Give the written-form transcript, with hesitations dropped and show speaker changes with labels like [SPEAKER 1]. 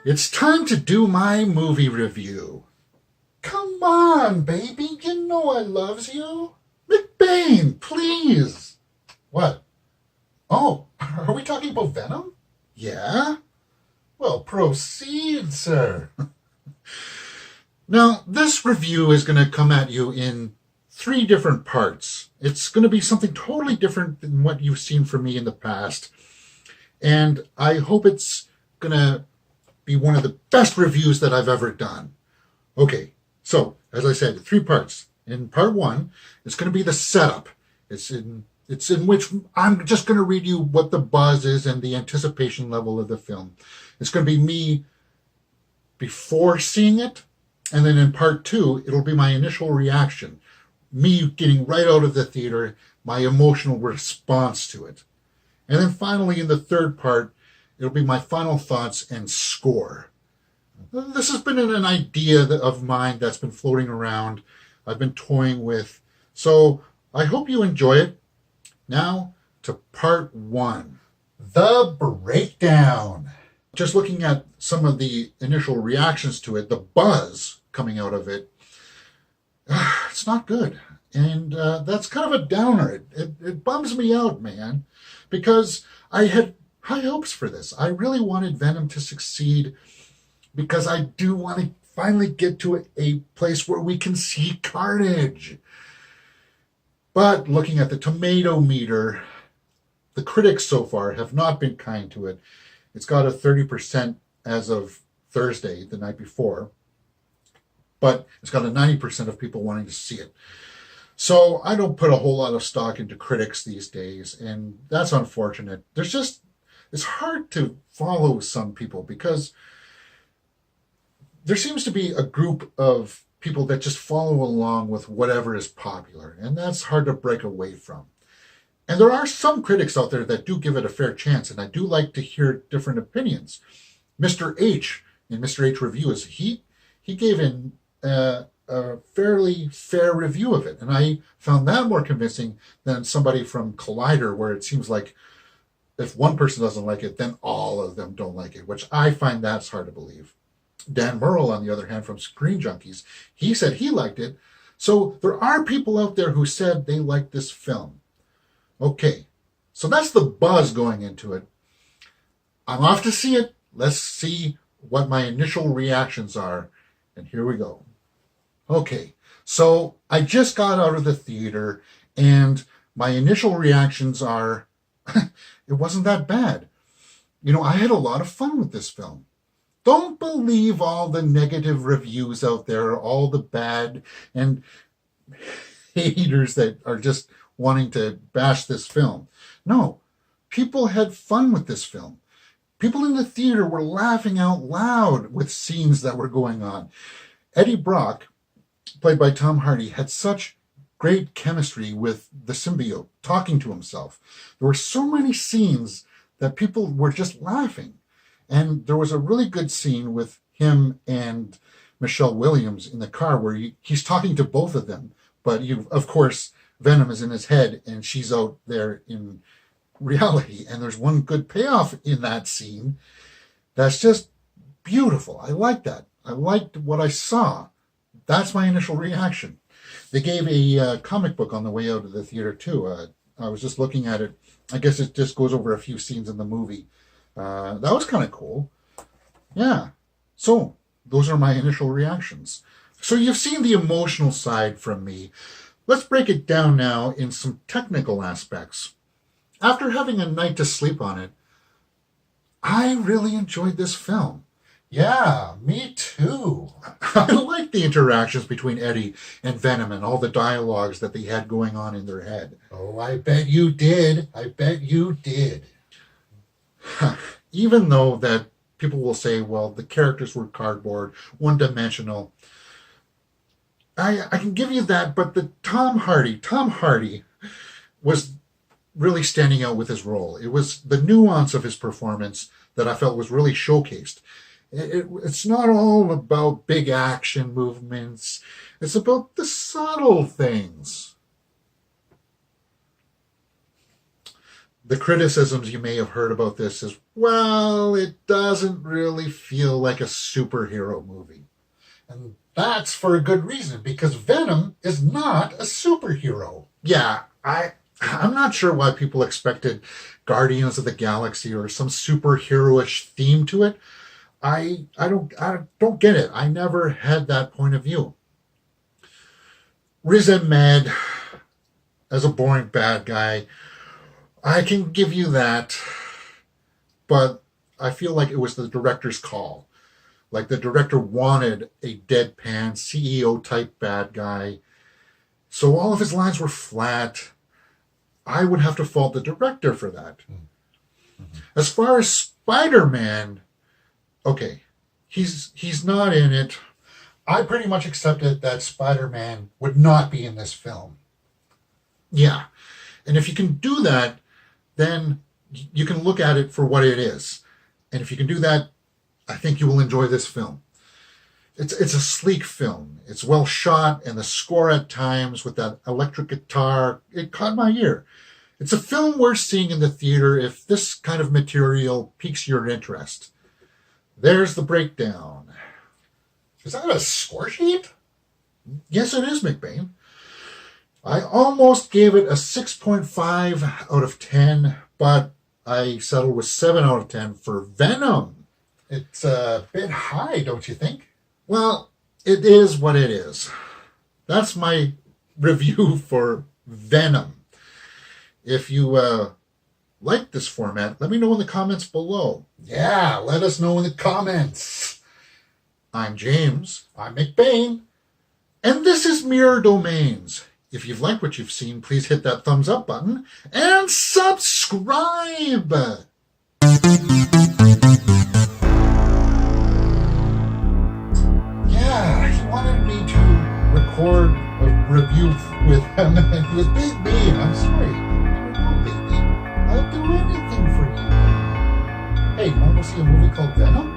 [SPEAKER 1] It's time to do my movie review. Come on, baby, you know I loves you. McBain, please. What? Oh, are we talking about Venom? Yeah? Well, proceed, sir. Now, this review is going to come at you in 3 different parts. It's going to be something totally different than what you've seen from me in the past. And I hope it's going to be one of the best reviews that I've ever done. Okay, so, as I said, 3 parts. In part 1, it's going to be the setup. It's in which I'm just going to read you what the buzz is and the anticipation level of the film. It's going to be me before seeing it, and then in part 2, it'll be my initial reaction. Me getting right out of the theater, my emotional response to it. And then finally, in the 3rd part, it'll be my final thoughts and score. This has been an idea of mine that's been floating around, I've been toying with. So I hope you enjoy it. Now to part 1, the breakdown. Just looking at some of the initial reactions to it, the buzz coming out of it, it's not good. And that's kind of a downer. It bums me out, man, because I had high hopes for this. I really wanted Venom to succeed because I do want to finally get to a place where we can see carnage. But looking at the tomato meter, the critics so far have not been kind to it. It's got a 30% as of Thursday, the night before. But it's got a 90% of people wanting to see it. So I don't put a whole lot of stock into critics these days, and that's unfortunate. It's hard to follow some people because there seems to be a group of people that just follow along with whatever is popular, and that's hard to break away from. And there are some critics out there that do give it a fair chance, and I do like to hear different opinions. Mr. H, in Mr. H Reviews, he gave in a fairly fair review of it, and I found that more convincing than somebody from Collider, where it seems like if one person doesn't like it, then all of them don't like it, which I find that's hard to believe. Dan Murrell, on the other hand, from Screen Junkies, he said he liked it. So there are people out there who said they liked this film. Okay, so that's the buzz going into it. I'm off to see it. Let's see what my initial reactions are. And here we go. Okay, so I just got out of the theater, and my initial reactions are, it wasn't that bad. You know, I had a lot of fun with this film. Don't believe all the negative reviews out there, all the bad and haters that are just wanting to bash this film. No, people had fun with this film. People in the theater were laughing out loud with scenes that were going on. Eddie Brock, played by Tom Hardy, had such great chemistry with the symbiote, talking to himself. There were so many scenes that people were just laughing. And there was a really good scene with him and Michelle Williams in the car where he's talking to both of them. But of course, Venom is in his head and she's out there in reality. And there's one good payoff in that scene that's just beautiful. I like that. I liked what I saw. That's my initial reaction. They gave a comic book on the way out of the theater too. I was just looking at it. I guess it just goes over a few scenes in the movie. That was kind of cool. Yeah. So those are my initial reactions. So you've seen the emotional side from me. Let's break it down now in some technical aspects. After having a night to sleep on it, I really enjoyed this film. Yeah, me too. I like the interactions between Eddie and Venom and all the dialogues that they had going on in their head. Oh, I bet you did. I bet you did. Even though that people will say, well, the characters were cardboard, one-dimensional, I can give you that, but Tom Hardy was really standing out with his role. It was the nuance of his performance that I felt was really showcased. It's not all about big action movements. It's about the subtle things. The criticisms you may have heard about this is, well, it doesn't really feel like a superhero movie. And that's for a good reason, because Venom is not a superhero. Yeah, I'm not sure why people expected Guardians of the Galaxy or some superheroish theme to it. I don't get it. I never had that point of view. Riz Ahmed as a boring bad guy, I can give you that, but I feel like it was the director's call. Like the director wanted a deadpan CEO type bad guy, so all of his lines were flat. I would have to fault the director for that. Mm-hmm. As far as Spider-Man, okay, he's not in it. I pretty much accepted that Spider-Man would not be in this film. Yeah, and if you can do that, then you can look at it for what it is. And if you can do that, I think you will enjoy this film. It's a sleek film. It's well shot, and the score at times with that electric guitar, it caught my ear. It's a film worth seeing in the theater if this kind of material piques your interest. There's the breakdown. Is that a score sheet? Yes, it is, McBain. I almost gave it a 6.5 out of 10, but I settled with 7 out of 10 for Venom. It's a bit high, don't you think? Well, it is what it is. That's my review for Venom. If you like this format, let me know in the comments below. Yeah, let us know in the comments. I'm James. I'm McBain. And this is Mirror Domains. If you've liked what you've seen, please hit that thumbs up button and subscribe. Yeah, he wanted me to record a review with him, and he was being mean. I'm sorry. No, baby. I'll do anything for you. Hey, you want to see a movie called Venom?